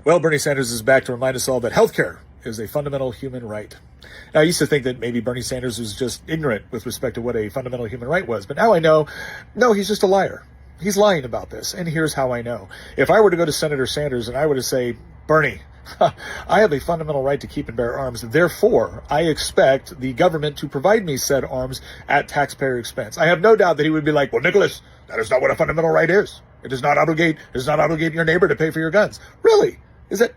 Well, Bernie Sanders is back to remind us all that healthcare is a fundamental human right. Now, I used to think that maybe Bernie Sanders was just ignorant with respect to what a fundamental human right was, but now I know, no, he's just a liar. He's lying about this, and here's how I know. If I were to go to Senator Sanders and I were to say, Bernie, I have a fundamental right to keep and bear arms, therefore I expect the government to provide me said arms at taxpayer expense, I have no doubt that he would be like, well, Nicholas, that is not what a fundamental right is. It does not obligate your neighbor to pay for your guns. Really? Is it?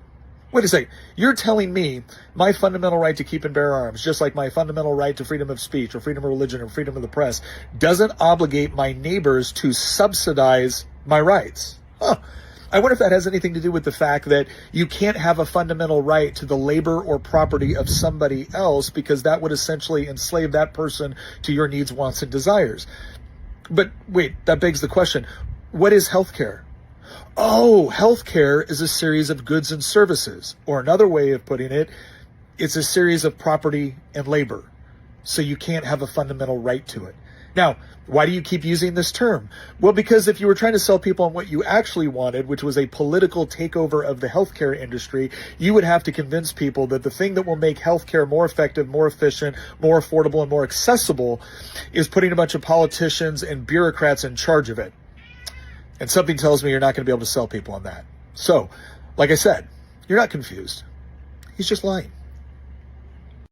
Wait a second. You're telling me my fundamental right to keep and bear arms, just like my fundamental right to freedom of speech or freedom of religion or freedom of the press, doesn't obligate my neighbors to subsidize my rights? Huh. I wonder if that has anything to do with the fact that you can't have a fundamental right to the labor or property of somebody else, because that would essentially enslave that person to your needs, wants, and desires. But wait, that begs the question, what is healthcare? Oh, healthcare is a series of goods and services, or another way of putting it, it's a series of property and labor. So you can't have a fundamental right to it. Now, why do you keep using this term? Well, because if you were trying to sell people on what you actually wanted, which was a political takeover of the healthcare industry, you would have to convince people that the thing that will make healthcare more effective, more efficient, more affordable, and more accessible is putting a bunch of politicians and bureaucrats in charge of it. And something tells me you're not going to be able to sell people on that. So, like I said, you're not confused. He's just lying.